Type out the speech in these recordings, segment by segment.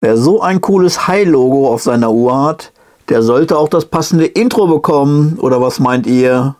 Wer so ein cooles Hai-Logo auf seiner Uhr hat, der sollte auch das passende Intro bekommen, oder was meint ihr?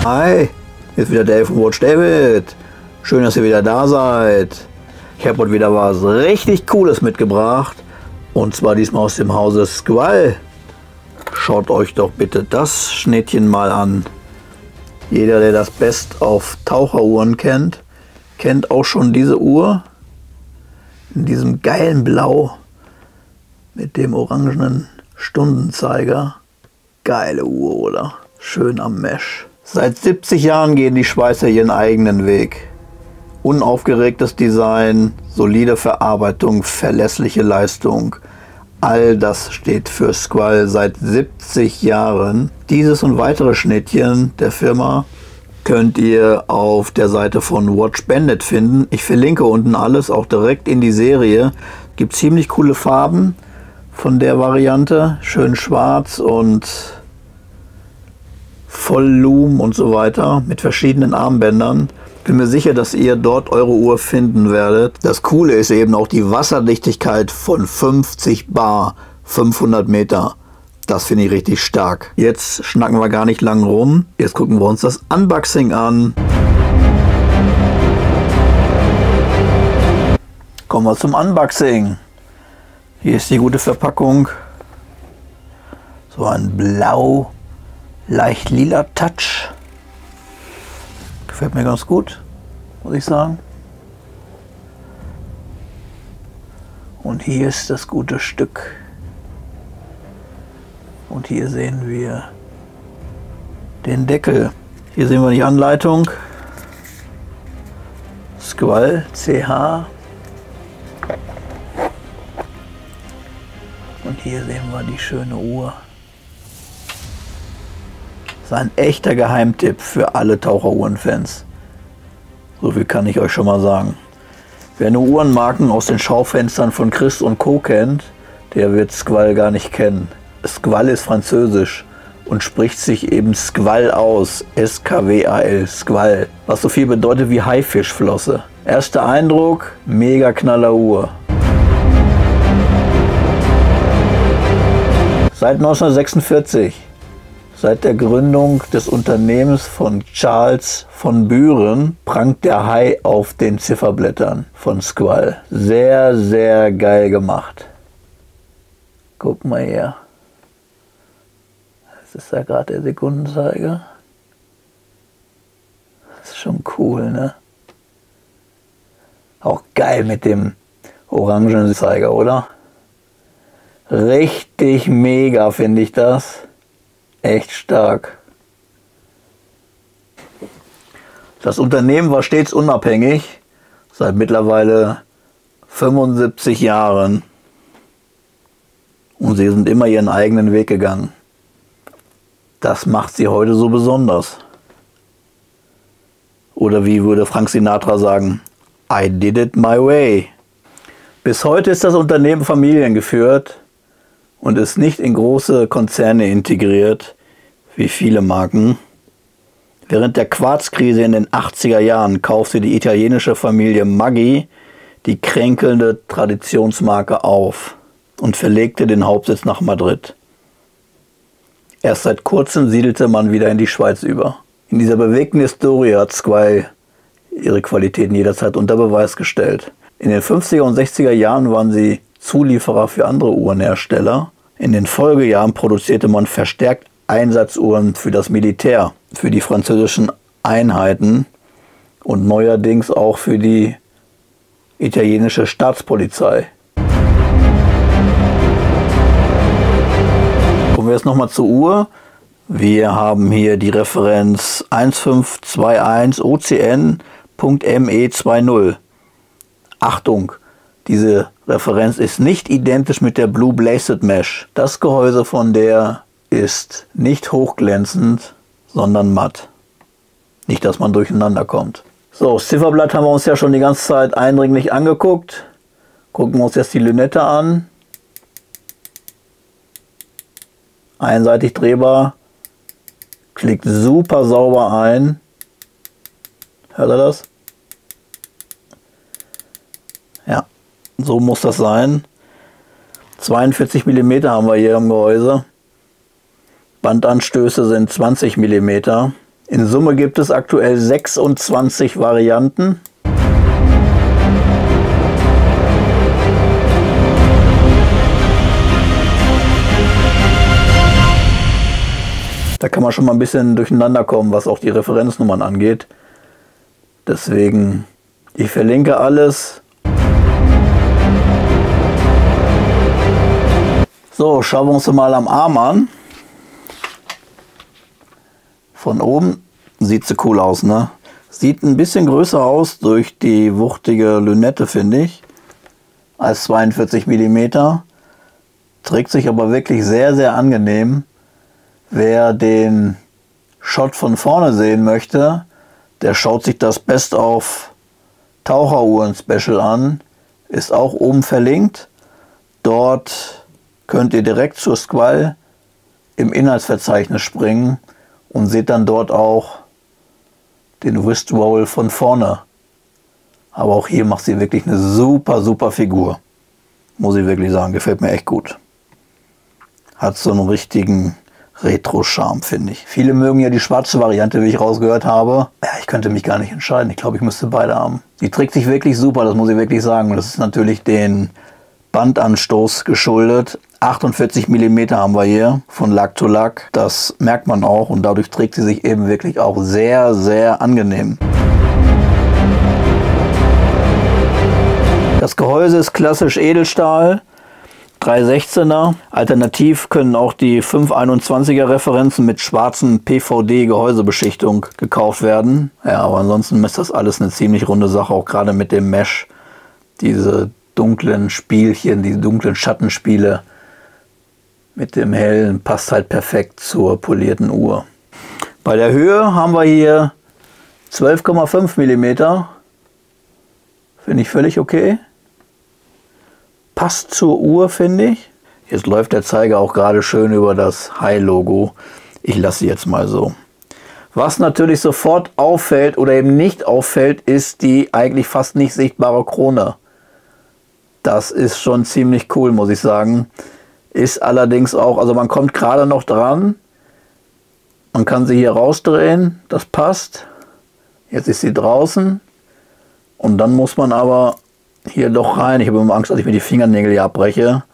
Hi, hier ist wieder Dave von Watch David. Schön, dass ihr wieder da seid. Ich habe heute wieder was richtig Cooles mitgebracht. Und zwar diesmal aus dem Hause Squall. Schaut euch doch bitte das Schnittchen mal an. Jeder, der das Best auf Taucheruhren kennt, kennt auch schon diese Uhr. In diesem geilen Blau mit dem orangenen Stundenzeiger. Geile Uhr, oder? Schön am Mesh. Seit 70 Jahren gehen die Schweißer ihren eigenen Weg. Unaufgeregtes Design, solide Verarbeitung, verlässliche Leistung. All das steht für Squall seit 70 Jahren. Dieses und weitere Schnittchen der Firma könnt ihr auf der Seite von Watch Bandit finden. Ich verlinke unten alles, auch direkt in die Serie. Gibt ziemlich coole Farben von der Variante. Schön schwarz und Volllumen und so weiter mit verschiedenen Armbändern. Bin mir sicher, dass ihr dort eure Uhr finden werdet. Das Coole ist eben auch die Wasserdichtigkeit von 50 Bar, 500 Meter. Das finde ich richtig stark. Jetzt schnacken wir gar nicht lang rum. Jetzt gucken wir uns das Unboxing an. Kommen wir zum Unboxing. Hier ist die gute Verpackung. So ein Blau. Leicht lila Touch. Gefällt mir ganz gut, muss ich sagen. Und hier ist das gute Stück. Und hier sehen wir den Deckel. Hier sehen wir die Anleitung. Squall CH. Und hier sehen wir die schöne Uhr. Das ist ein echter Geheimtipp für alle Taucheruhren-Fans. So viel kann ich euch schon mal sagen. Wer nur Uhrenmarken aus den Schaufenstern von Christ und Co. kennt, der wird Squall gar nicht kennen. Squall ist französisch und spricht sich eben Squall aus. S-K-W-A-L, Squall. Was so viel bedeutet wie Haifischflosse. Erster Eindruck, mega knaller Uhr. Seit 1946. Seit der Gründung des Unternehmens von Charles von Buren prangt der Hai auf den Zifferblättern von Squall. Sehr, sehr geil gemacht. Guck mal her. Das ist ja gerade der Sekundenzeiger. Das ist schon cool, ne? Auch geil mit dem orangen Zeiger, oder? Richtig mega finde ich das. Echt stark. Das Unternehmen war stets unabhängig, seit mittlerweile 75 Jahren. Und sie sind immer ihren eigenen Weg gegangen. Das macht sie heute so besonders. Oder wie würde Frank Sinatra sagen, I did it my way. Bis heute ist das Unternehmen familiengeführt und ist nicht in große Konzerne integriert, wie viele Marken. Während der Quarzkrise in den 80er Jahren kaufte die italienische Familie Maggi die kränkelnde Traditionsmarke auf und verlegte den Hauptsitz nach Madrid. Erst seit kurzem siedelte man wieder in die Schweiz über. In dieser bewegten Historie hat Squall ihre Qualitäten jederzeit unter Beweis gestellt. In den 50er und 60er Jahren waren sie Zulieferer für andere Uhrenhersteller. In den Folgejahren produzierte man verstärkt Einsatzuhren für das Militär, für die französischen Einheiten und neuerdings auch für die italienische Staatspolizei. Kommen wir jetzt nochmal zur Uhr. Wir haben hier die Referenz 1521 OCN.ME20. Achtung, diese Referenz ist nicht identisch mit der Blue Blasted Mesh. Das Gehäuse von der ist nicht hochglänzend, sondern matt. Nicht, dass man durcheinander kommt. So, das Zifferblatt haben wir uns ja schon die ganze Zeit eindringlich angeguckt. Gucken wir uns jetzt die Lünette an. Einseitig drehbar. Klickt super sauber ein. Hört ihr das? Ja, so muss das sein. 42 mm haben wir hier im Gehäuse. Bandanstöße sind 20 mm. In Summe gibt es aktuell 26 Varianten. Da kann man schon mal ein bisschen durcheinander kommen, was auch die Referenznummern angeht. Deswegen, ich verlinke alles. So, schauen wir uns mal am Arm an. Von oben sieht sie cool aus, ne? Sieht ein bisschen größer aus durch die wuchtige Lünette, finde ich, als 42 mm. Trägt sich aber wirklich sehr, sehr angenehm. Wer den Shot von vorne sehen möchte, der schaut sich das Best of Taucheruhren Special an. Ist auch oben verlinkt. Dort könnt ihr direkt zur Squall im Inhaltsverzeichnis springen und seht dann dort auch den Wrist Roll von vorne. Aber auch hier macht sie wirklich eine super, super Figur. Muss ich wirklich sagen, gefällt mir echt gut. Hat so einen richtigen Retro-Charme, finde ich. Viele mögen ja die schwarze Variante, wie ich rausgehört habe. Ja, ich könnte mich gar nicht entscheiden. Ich glaube, ich müsste beide haben. Die trägt sich wirklich super, das muss ich wirklich sagen. Das ist natürlich den Bandanstoß geschuldet. 48 mm haben wir hier von Lack to Lack. Das merkt man auch und dadurch trägt sie sich eben wirklich auch sehr, sehr angenehm. Das Gehäuse ist klassisch Edelstahl. 316er. Alternativ können auch die 521er Referenzen mit schwarzen PVD-Gehäusebeschichtung gekauft werden. Ja, aber ansonsten ist das alles eine ziemlich runde Sache, auch gerade mit dem Mesh. Diese dunklen Spielchen, diese dunklen Schattenspiele mit dem hellen passt halt perfekt zur polierten Uhr. Bei der Höhe haben wir hier 12,5 mm. Finde ich völlig okay. Passt zur Uhr, finde ich. Jetzt läuft der Zeiger auch gerade schön über das High-Logo. Ich lasse sie jetzt mal so. Was natürlich sofort auffällt oder eben nicht auffällt, ist die eigentlich fast nicht sichtbare Krone. Das ist schon ziemlich cool, muss ich sagen. Ist allerdings auch, also man kommt gerade noch dran. Man kann sie hier rausdrehen, das passt. Jetzt ist sie draußen. Und dann muss man aber hier doch rein. Ich habe immer Angst, dass ich mir die Fingernägel hier abbreche.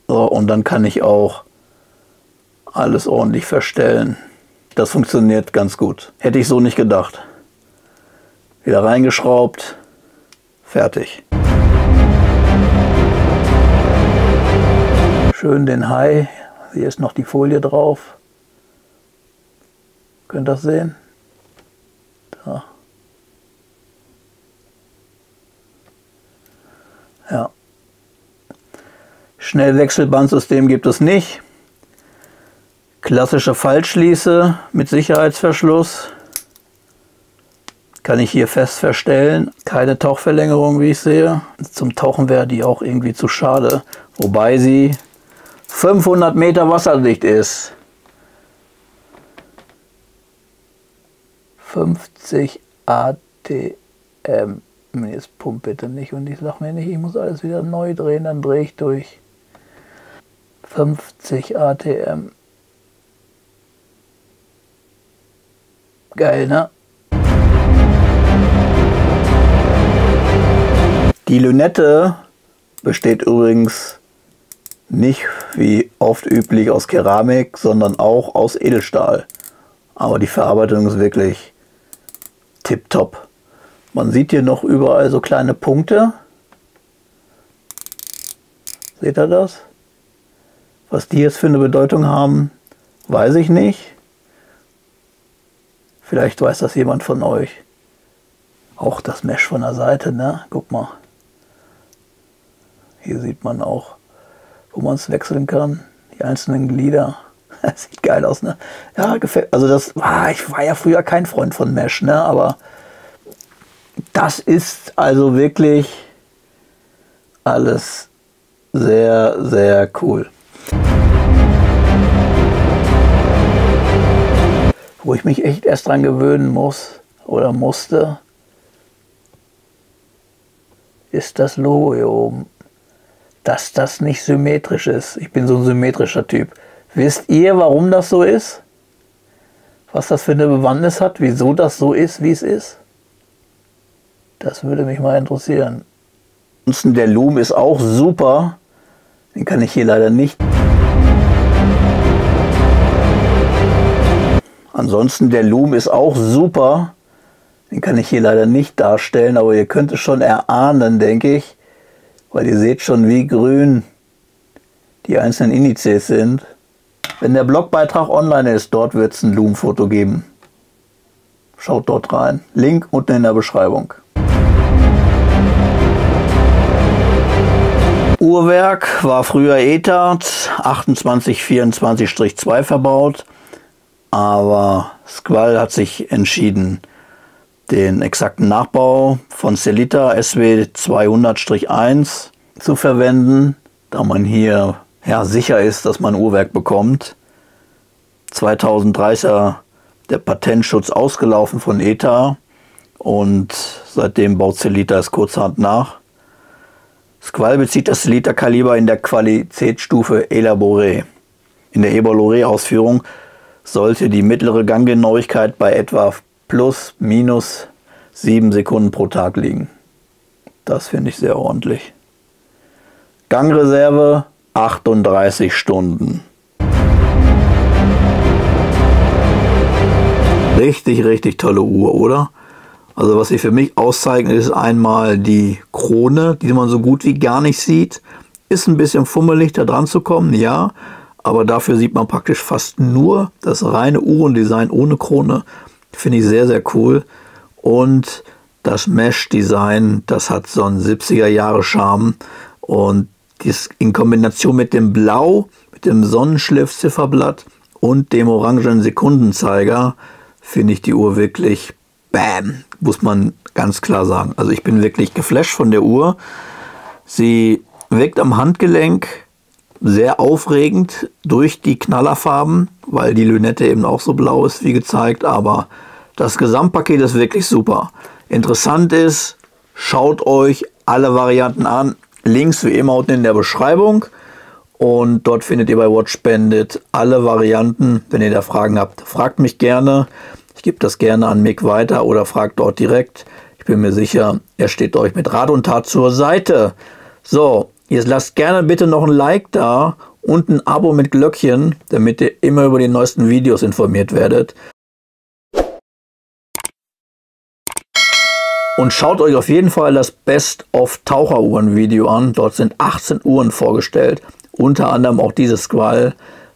So, und dann kann ich auch alles ordentlich verstellen. Das funktioniert ganz gut. Hätte ich so nicht gedacht. Wieder reingeschraubt. Fertig. Schön den High. Hier ist noch die Folie drauf. Könnt ihr das sehen? Da. Ja. Schnellwechselbandsystem gibt es nicht. Klassische Faltschließe mit Sicherheitsverschluss. Kann ich hier fest verstellen. Keine Tauchverlängerung, wie ich sehe. Zum Tauchen wäre die auch irgendwie zu schade. Wobei sie 500 Meter wasserdicht ist. 50 ATM. Jetzt pumpt bitte nicht und ich sag mir nicht, ich muss alles wieder neu drehen, dann drehe ich durch. 50 ATM. Geil, ne? Die Lünette besteht übrigens nicht wie oft üblich aus Keramik, sondern auch aus Edelstahl. Aber die Verarbeitung ist wirklich tipptopp. Man sieht hier noch überall so kleine Punkte. Seht ihr das? Was die jetzt für eine Bedeutung haben, weiß ich nicht. Vielleicht weiß das jemand von euch. Auch das Mesh von der Seite, ne? Guck mal. Hier sieht man auch, wo man es wechseln kann. Die einzelnen Glieder. Das sieht geil aus, ne? Ja, gefällt. Also ich war ja früher kein Freund von Mesh, ne? Aber das ist also wirklich alles sehr, sehr cool. Wo ich mich echt erst dran gewöhnen muss oder musste, ist das Logo hier oben. Dass das nicht symmetrisch ist. Ich bin so ein symmetrischer Typ. Wisst ihr, warum das so ist? Was das für eine Bewandtnis hat? Wieso das so ist, wie es ist? Das würde mich mal interessieren. Ansonsten der Loom ist auch super. Den kann ich hier leider nicht. Ansonsten der Loom ist auch super. Den kann ich hier leider nicht darstellen, aber ihr könnt es schon erahnen, denke ich. Weil ihr seht schon, wie grün die einzelnen Indizes sind. Wenn der Blogbeitrag online ist, dort wird es ein Loom-Foto geben. Schaut dort rein. Link unten in der Beschreibung. Uhrwerk war früher ETART 2824-2 verbaut, aber Squall hat sich entschieden, den exakten Nachbau von Sellita SW 200-1 zu verwenden, da man hier ja sicher ist, dass man ein Uhrwerk bekommt. 2003 ist ja der Patentschutz ausgelaufen von ETA und seitdem baut Sellita es kurzerhand nach. Squall bezieht das Sellita-Kaliber in der Qualitätsstufe Elaboré. In der Elaboré-Ausführung sollte die mittlere Ganggenauigkeit bei etwa plus minus 7 Sekunden pro Tag liegen. Das finde ich sehr ordentlich. Gangreserve 38 Stunden. Richtig, richtig tolle Uhr, oder? Also was sie für mich auszeichnet, ist einmal die Krone, die man so gut wie gar nicht sieht. Ist ein bisschen fummelig, da dran zu kommen, ja. Aber dafür sieht man praktisch fast nur das reine Uhrendesign ohne Krone. Finde ich sehr, sehr cool. Und das Mesh-Design, das hat so einen 70er-Jahre-Charme. Und dies in Kombination mit dem Blau, mit dem Sonnenschliff-Zifferblatt und dem orangen Sekundenzeiger, finde ich die Uhr wirklich bam, muss man ganz klar sagen. Also ich bin wirklich geflasht von der Uhr. Sie wirkt am Handgelenk sehr aufregend durch die Knallerfarben, weil die Lünette eben auch so blau ist, wie gezeigt. Aber das Gesamtpaket ist wirklich super. Interessant ist, schaut euch alle Varianten an. Links wie immer unten in der Beschreibung. Und dort findet ihr bei Watch Bandit alle Varianten. Wenn ihr da Fragen habt, fragt mich gerne. Ich gebe das gerne an Mick weiter oder fragt dort direkt. Ich bin mir sicher, er steht euch mit Rat und Tat zur Seite. So, jetzt lasst gerne bitte noch ein Like da und ein Abo mit Glöckchen, damit ihr immer über die neuesten Videos informiert werdet. Und schaut euch auf jeden Fall das Best of Taucheruhren Video an. Dort sind 18 Uhren vorgestellt, unter anderem auch diese Squall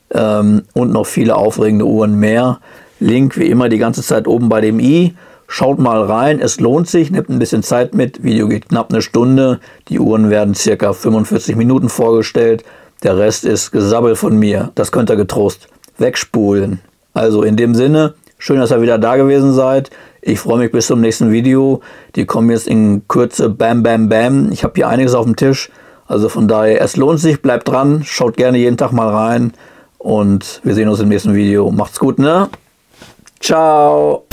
und noch viele aufregende Uhren mehr. Link wie immer die ganze Zeit oben bei dem i. Schaut mal rein, es lohnt sich, nehmt ein bisschen Zeit mit. Video geht knapp eine Stunde. Die Uhren werden ca. 45 Minuten vorgestellt. Der Rest ist Gesabbel von mir. Das könnt ihr getrost wegspulen. Also in dem Sinne, schön, dass ihr wieder da gewesen seid. Ich freue mich bis zum nächsten Video. Die kommen jetzt in Kürze. Bam, bam, bam. Ich habe hier einiges auf dem Tisch. Also von daher, es lohnt sich. Bleibt dran. Schaut gerne jeden Tag mal rein. Und wir sehen uns im nächsten Video. Macht's gut, ne? Ciao.